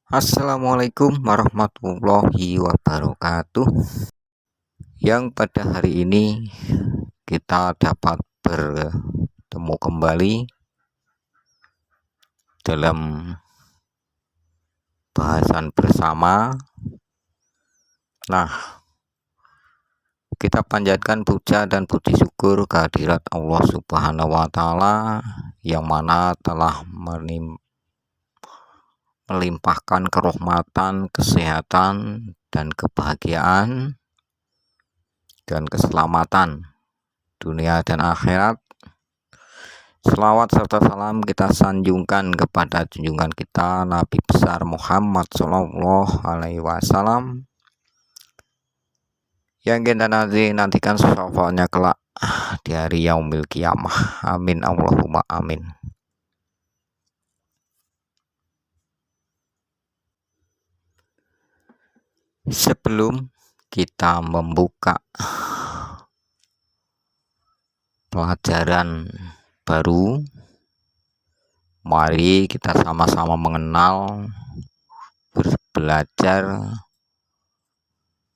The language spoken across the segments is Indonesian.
Assalamualaikum warahmatullahi wabarakatuh. Yang pada hari ini kita dapat bertemu kembali dalam bahasan bersama. Nah, kita panjatkan puja dan puji syukur kehadirat Allah Subhanahu wa Ta'ala yang mana telah melimpahkan kerahmatan, kesehatan, dan kebahagiaan dan keselamatan dunia dan akhirat. Selawat serta salam kita sanjungkan kepada junjungan kita Nabi besar Muhammad Shallallahu Alaihi Wasallam yang kita nantikan syafaatnya kelak di hari yaumil kiamah. Amin Allahumma amin. Sebelum kita membuka pelajaran baru, mari kita sama-sama mengenal, belajar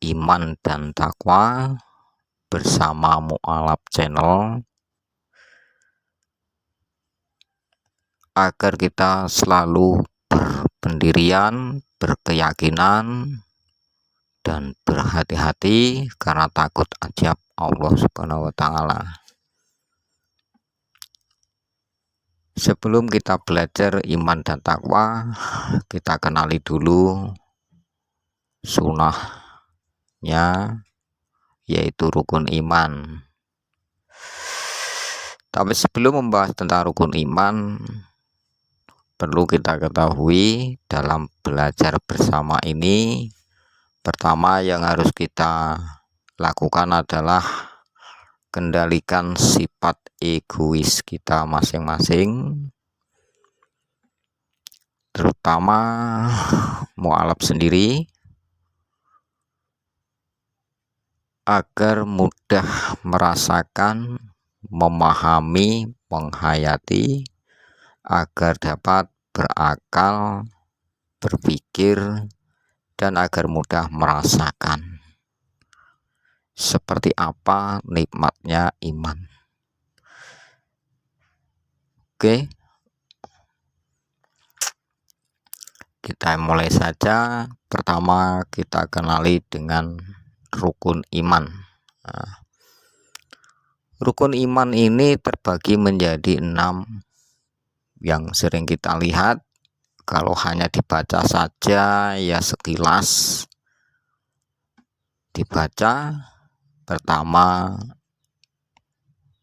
iman dan takwa bersama Mu'alaf Channel, agar kita selalu berpendirian, berkeyakinan, dan berhati-hati karena takut azab Allah Subhanahu wa Ta'ala. Sebelum kita belajar iman dan takwa, kita kenali dulu sunnahnya, yaitu rukun iman. Tapi sebelum membahas tentang rukun iman, perlu kita ketahui dalam belajar bersama ini, pertama yang harus kita lakukan adalah kendalikan sifat egois kita masing-masing, terutama mu'alaf sendiri, agar mudah merasakan, memahami, menghayati, agar dapat berakal, berpikir, dan agar mudah merasakan seperti apa nikmatnya iman. Oke, kita mulai saja. Pertama kita kenali dengan rukun iman. Nah, rukun iman ini terbagi menjadi 6 yang sering kita lihat. Kalau hanya dibaca saja ya sekilas dibaca. Pertama,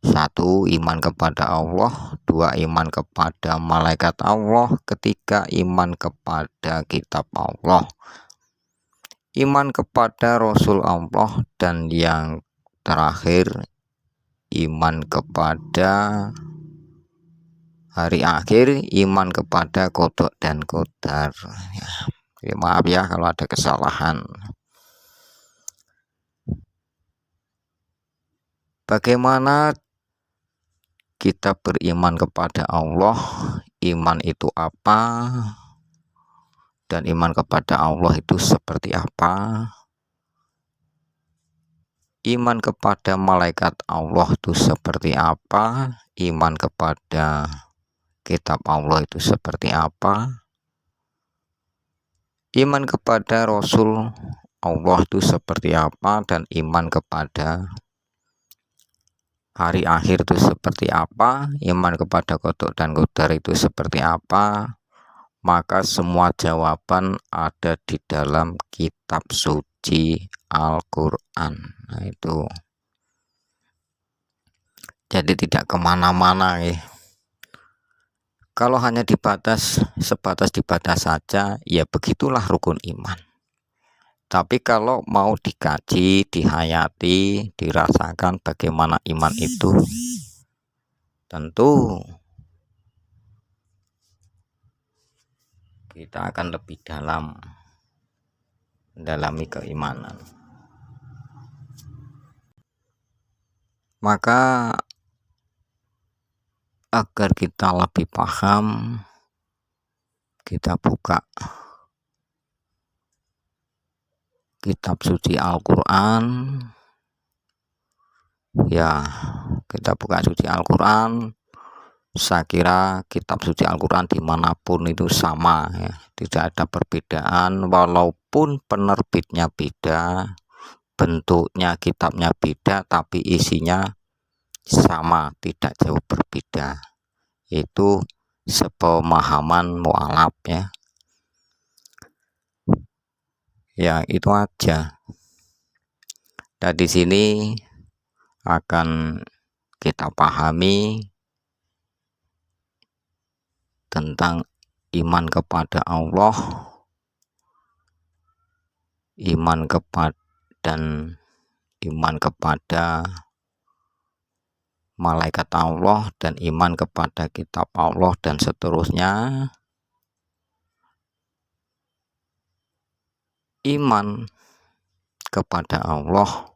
1. Iman kepada Allah. 2. Iman kepada malaikat Allah. 3. Iman kepada kitab Allah. Iman kepada Rasul Allah. Dan yang terakhir, iman kepada hari akhir, iman kepada qada dan qadar. Ya, maaf ya kalau ada kesalahan. Bagaimana kita beriman kepada Allah? Iman itu apa? Dan iman kepada Allah itu seperti apa? Iman kepada malaikat Allah itu seperti apa? Iman kepada kitab Allah itu seperti apa? Iman kepada Rasul Allah itu seperti apa? Dan iman kepada hari akhir itu seperti apa? Iman kepada qada dan qadar itu seperti apa? Maka semua jawaban ada di dalam kitab suci Al-Quran. Nah, itu jadi tidak kemana-mana ya. Kalau hanya sebatas dibatas saja, ya begitulah rukun iman. Tapi kalau mau dikaji, dihayati, dirasakan bagaimana iman itu, tentu kita akan lebih dalam mendalami keimanan. Maka agar kita lebih paham, kita buka kitab suci Al-Quran. Ya, kita buka suci Al-Quran. Saya kira kitab suci Al-Quran dimanapun itu sama ya, tidak ada perbedaan, walaupun penerbitnya beda, bentuknya kitabnya beda, tapi isinya sama, tidak jauh berbeda. Itu sepemahaman mu'alaf ya. Ya, itu aja. Dan di sini akan kita pahami tentang iman kepada Allah, iman kepada malaikat Allah, dan iman kepada kitab Allah, dan seterusnya. Iman kepada Allah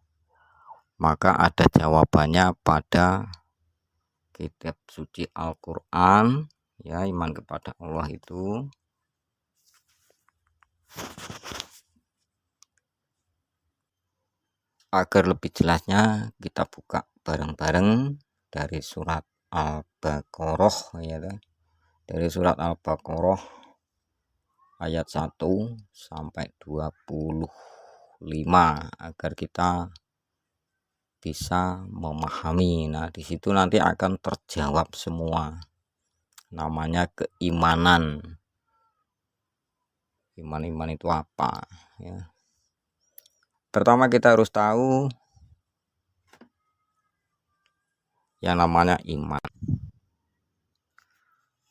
maka ada jawabannya pada kitab suci Al-Quran ya. Iman kepada Allah itu agar lebih jelasnya kita buka bareng-bareng dari surat Al-Baqarah ya, dari surat Al-Baqarah ayat 1 sampai 25 agar kita bisa memahami. Nah, di situ nanti akan terjawab semua. Namanya keimanan. Iman itu apa ya? Pertama kita harus tahu yang namanya iman.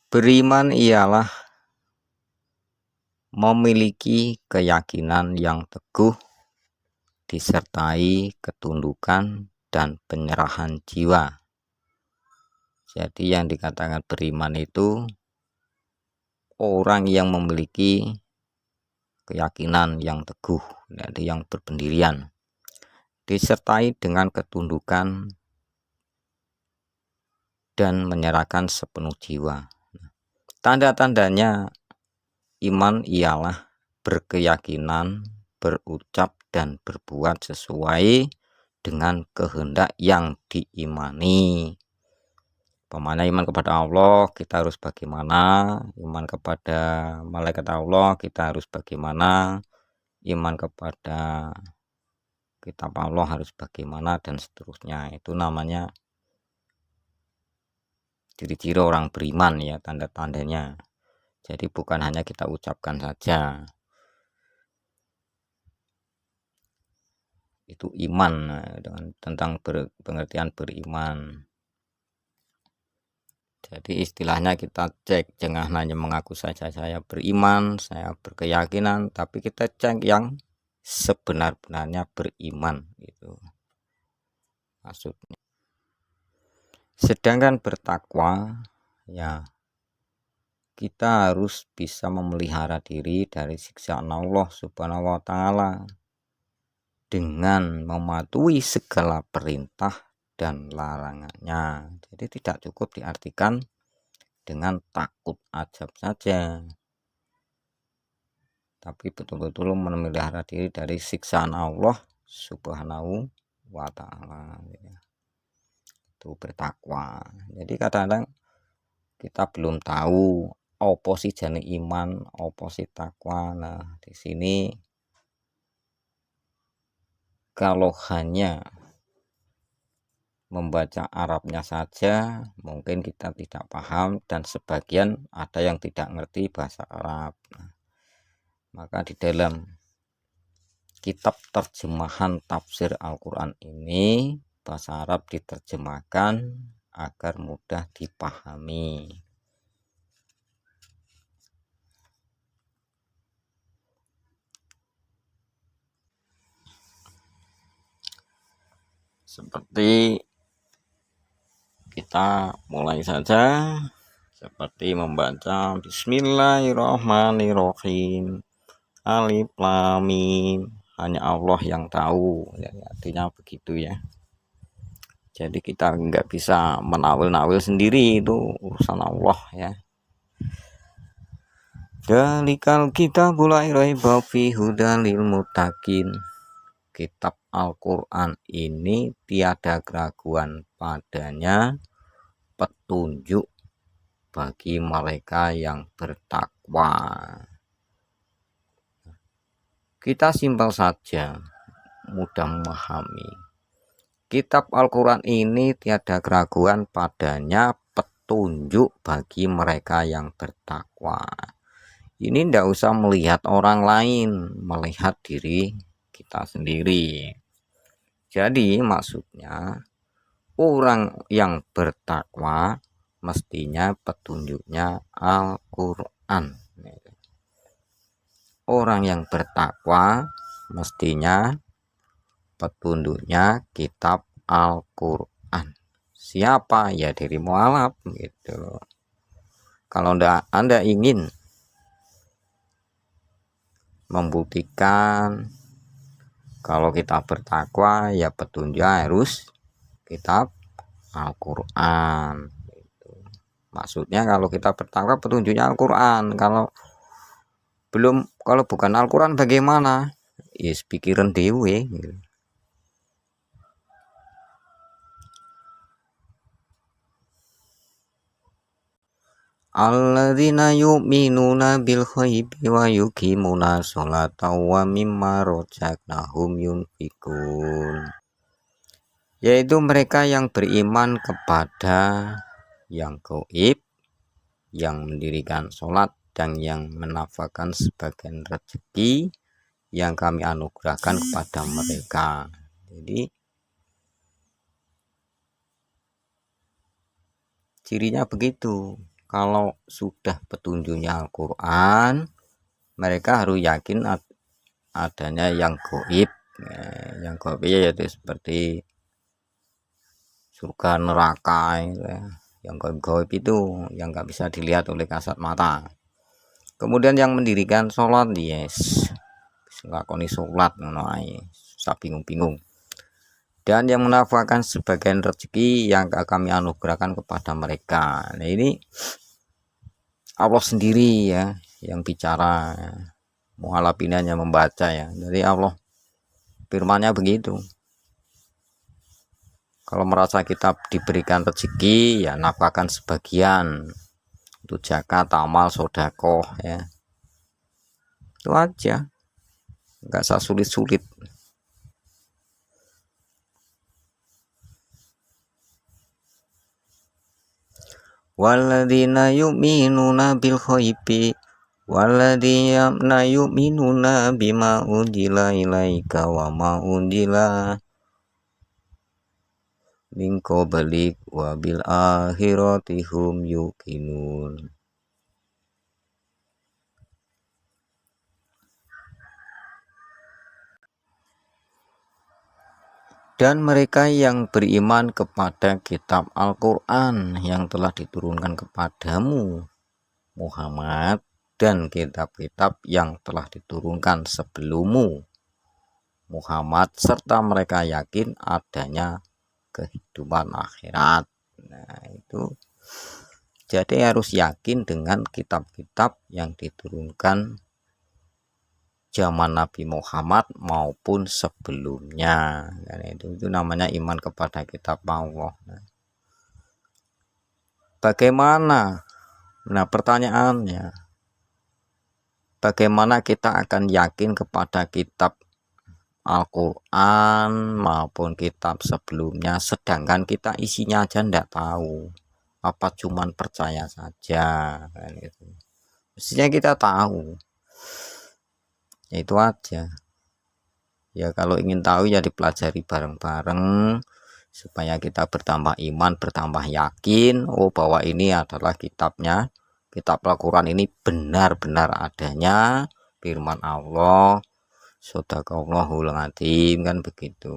Beriman ialah memiliki keyakinan yang teguh disertai ketundukan dan penyerahan jiwa. Jadi yang dikatakan beriman itu orang yang memiliki keyakinan yang teguh, jadi yang berpendirian, disertai dengan ketundukan dan menyerahkan sepenuh jiwa. Tanda-tandanya iman ialah berkeyakinan, berucap dan berbuat sesuai dengan kehendak yang diimani. Pemana iman kepada Allah kita harus bagaimana, iman kepada malaikat Allah kita harus bagaimana, iman kepada kitab Allah harus bagaimana, dan seterusnya. Itu namanya ciri-ciri orang beriman ya, tanda-tandanya. Jadi bukan hanya kita ucapkan saja. Itu iman dengan tentang pengertian beriman. Jadi istilahnya kita cek, jangan hanya mengaku saja saya beriman, saya berkeyakinan, tapi kita cek yang sebenar-benarnya beriman itu maksudnya. Sedangkan bertakwa ya, kita harus bisa memelihara diri dari siksaan Allah Subhanahu wa Ta'ala dengan mematuhi segala perintah dan larangannya. Jadi tidak cukup diartikan dengan takut ajab saja, tapi betul-betul memelihara diri dari siksaan Allah Subhanahu wa Ta'ala. Itu bertakwa. Jadi kadang-kadang kita belum tahu opo sih jane iman, opo sih takwa. Nah, di sini kalau hanya membaca Arabnya saja mungkin kita tidak paham, dan sebagian ada yang tidak ngerti bahasa Arab. Maka di dalam kitab terjemahan tafsir Al-Quran ini bahasa Arab diterjemahkan agar mudah dipahami. Seperti kita mulai saja, seperti membaca Bismillahirrahmanirrahim, Alif Lam Mim, hanya Allah yang tahu ya, artinya begitu ya. Jadi kita nggak bisa menawil-nawil sendiri, itu urusan Allah ya. Dalikal kitabul la raiba fihi hudan lil muttaqin. Kitab Al-Quran ini tiada keraguan padanya, petunjuk bagi mereka yang bertakwa. Kita simpel saja, mudah memahami. Kitab Al-Quran ini tiada keraguan padanya, petunjuk bagi mereka yang bertakwa. Ini tidak usah melihat orang lain, melihat diri kita sendiri. Jadi maksudnya orang yang bertakwa mestinya petunjuknya Al-Quran. Orang yang bertakwa mestinya petunjuknya kitab Al-Quran. Siapa? Ya diri mualaf gitu. Kalau Anda ingin membuktikan kalau kita bertakwa, ya petunjuknya harus kitab Al-Quran. Maksudnya kalau kita bertakwa petunjuknya Al-Quran. Kalau bukan Al-Quran bagaimana? Yes, pikiran dewe. Alladzina yu'minuna bil ghaibi wa yuqimuna sholata wa mimma razaqnahum yunfikun. Yaitu mereka yang beriman kepada yang gaib, yang mendirikan sholat, dan yang menafkahkan sebagian rezeki yang kami anugerahkan kepada mereka. Jadi cirinya begitu. Kalau sudah petunjuknya Al-Quran, mereka harus yakin adanya yang gaib. Yang gaib yaitu seperti surga neraka, yang gaib itu yang nggak bisa dilihat oleh kasat mata. Kemudian yang mendirikan sholat, yes, lakoni sholat, susah bingung-bingung. Dan yang menafkahkan sebagian rezeki yang kami anugerahkan kepada mereka. Nah ini Allah sendiri ya yang bicara, mualaf ini hanya membaca ya. Jadi Allah firmannya begitu. Kalau merasa kita diberikan rezeki, ya nafkahkan sebagian untuk zakat, amal, sodakoh ya. Itu aja, nggak usah sulit-sulit. Walladzina yu'minuna bil ghaibi walladzina yu'minuna bima unzila ilaika wa ma unzila min qablik wa bil akhirati hum yuqinun. Dan mereka yang beriman kepada kitab Al-Quran yang telah diturunkan kepadamu Muhammad, dan kitab-kitab yang telah diturunkan sebelummu Muhammad, serta mereka yakin adanya kehidupan akhirat. Nah itu jadi harus yakin dengan kitab-kitab yang diturunkan zaman Nabi Muhammad maupun sebelumnya. Dan itu namanya iman kepada kitab Allah. Bagaimana? Nah pertanyaannya, bagaimana kita akan yakin kepada kitab Al-Quran maupun kitab sebelumnya, sedangkan kita isinya aja ndak tahu? Apa cuman percaya saja? Kan itu. Mestinya kita tahu. Itu aja ya. Kalau ingin tahu ya dipelajari bareng-bareng supaya kita bertambah iman, bertambah yakin bahwa ini adalah kitabnya, kitab Al-Quran ini benar-benar adanya firman Allah, shadaqallahul adzim, kan begitu.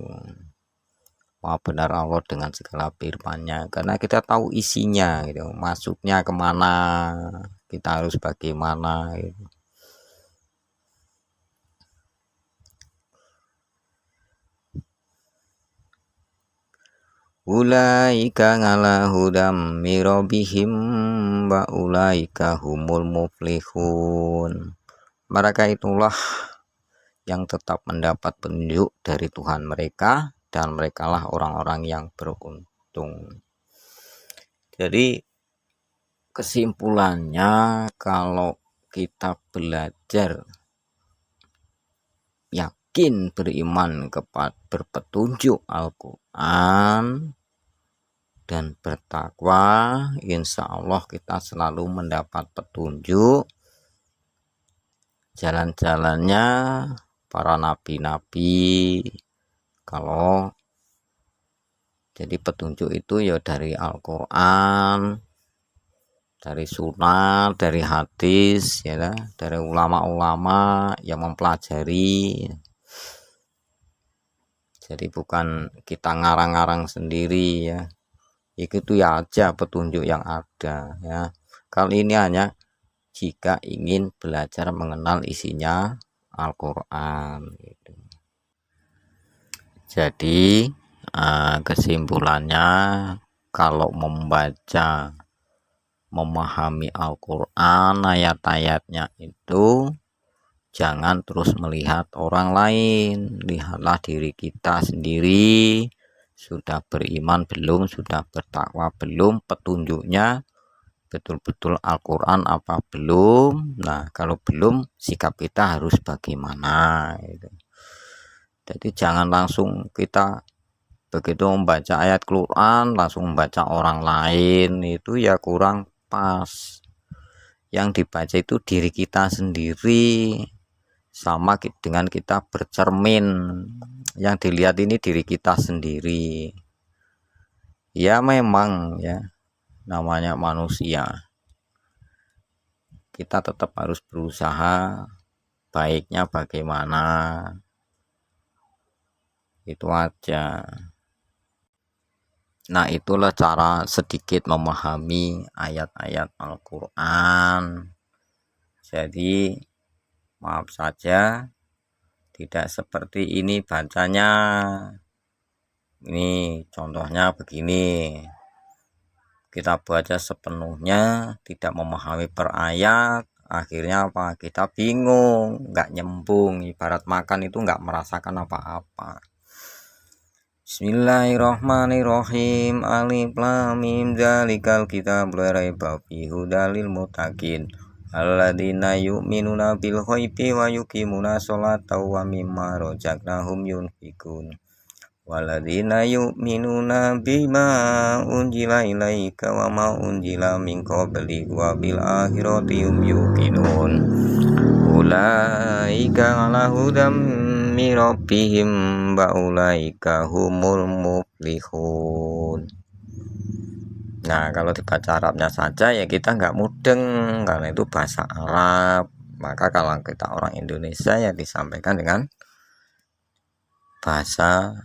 Wah benar Allah dengan segala firman-Nya, karena kita tahu isinya gitu, masuknya kemana, kita harus bagaimana gitu. ulaika ngala hudam mirobihim wa ulaika humul muflihun. Mereka itulah yang tetap mendapat petunjuk dari Tuhan mereka, dan merekalah orang-orang yang beruntung. Jadi kesimpulannya, kalau kita belajar yakin beriman kepada berpetunjuk Al-Quran dan bertakwa, insya Allah kita selalu mendapat petunjuk jalan-jalannya para nabi-nabi. Kalau jadi petunjuk itu ya dari Al-Quran, dari sunnah, dari hadis, ya, dari ulama-ulama yang mempelajari. Jadi bukan kita ngarang-ngarang sendiri ya. Itu ya aja petunjuk yang ada ya. Kali ini hanya jika ingin belajar mengenal isinya Al-Quran gitu. Jadi kesimpulannya, kalau memahami Al-Quran ayat-ayatnya itu jangan terus melihat orang lain, lihatlah diri kita sendiri, sudah beriman belum, sudah bertakwa belum, petunjuknya betul-betul Al-Quran apa belum. Nah kalau belum, sikap kita harus bagaimana gitu. Jadi jangan langsung kita begitu membaca ayat Quran langsung membaca orang lain, itu ya kurang pas. Yang dibaca itu diri kita sendiri, sama dengan kita bercermin, yang dilihat ini diri kita sendiri. Ya memang ya, namanya manusia, kita tetap harus berusaha, baiknya bagaimana, itu aja. Nah itulah cara sedikit memahami ayat-ayat Al-Quran. Jadi maaf saja tidak seperti ini bacanya. Ini contohnya begini, kita baca sepenuhnya tidak memahami per ayat, akhirnya apa, kita bingung, nggak nyambung. Ibarat makan itu nggak merasakan apa-apa. Bismillahirrahmanirrahim. Alif lam mim dzalikal kitab la raiba fihi hudal lil muttaqin alladzina yu'minuna bil ghaibi wa yuqimuna sholata wa mimma razaqnahum yunfiqun walladzina yu'minuna bima unzila ilaika wa ma unzila min qabli wa bil akhirati hum yuqinun ulaika ala hudam mirabbihim wa ulaika humul muflihun. Nah kalau dibaca Arabnya saja ya kita nggak mudeng karena itu bahasa Arab. Maka kalau kita orang Indonesia ya disampaikan dengan bahasa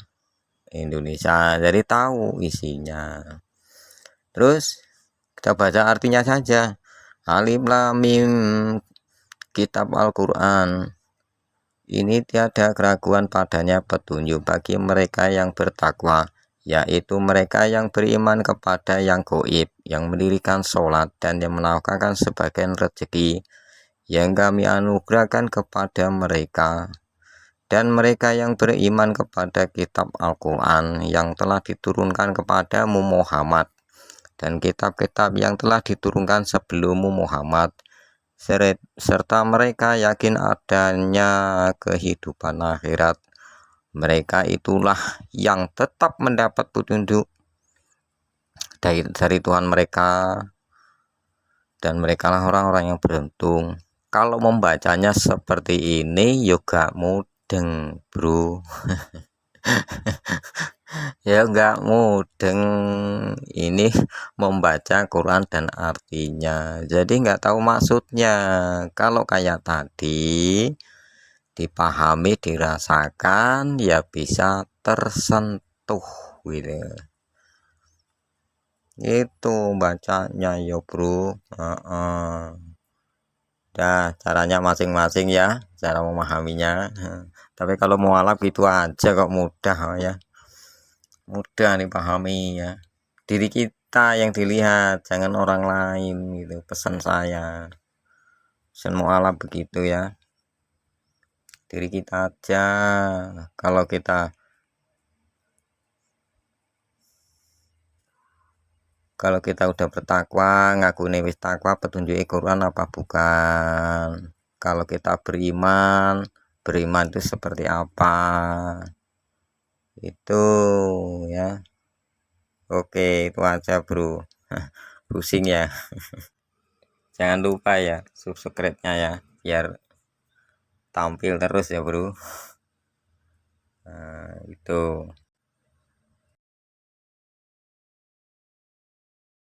Indonesia, jadi tahu isinya. Terus kita baca artinya saja. Alif lam mim kitab Al-Quran, ini tiada keraguan padanya petunjuk bagi mereka yang bertakwa, yaitu mereka yang beriman kepada yang gaib, yang mendirikan sholat, dan yang menafkahkan sebagian rezeki yang kami anugerahkan kepada mereka. Dan mereka yang beriman kepada kitab Al-Quran yang telah diturunkan kepadamu Muhammad, dan kitab-kitab yang telah diturunkan sebelummu Muhammad, serta mereka yakin adanya kehidupan akhirat. Mereka itulah yang tetap mendapat petunjuk dari Tuhan mereka, dan mereka lah orang-orang yang beruntung. Kalau membacanya seperti ini juga mudeng bro. Ya nggak mudeng ini membaca Quran dan artinya, jadi nggak tahu maksudnya. Kalau kayak tadi dipahami, dirasakan, ya bisa tersentuh gitu. Itu bacanya ya bro. Dah caranya masing-masing ya, cara memahaminya. Tapi kalau mualaf gitu aja kok mudah ya. mudah nih pahami ya, diri kita yang dilihat, jangan orang lain gitu, pesan saya, pesan mualaf begitu ya, diri kita aja. Kalau kita udah bertakwa, ngaku wis takwa, petunjuk Quran apa bukan? Kalau kita beriman itu seperti apa? Itu ya. Oke, itu aja, Bro. Pusing ya. Jangan lupa ya subscribe-nya ya, biar tampil terus ya, Bro. Nah, itu.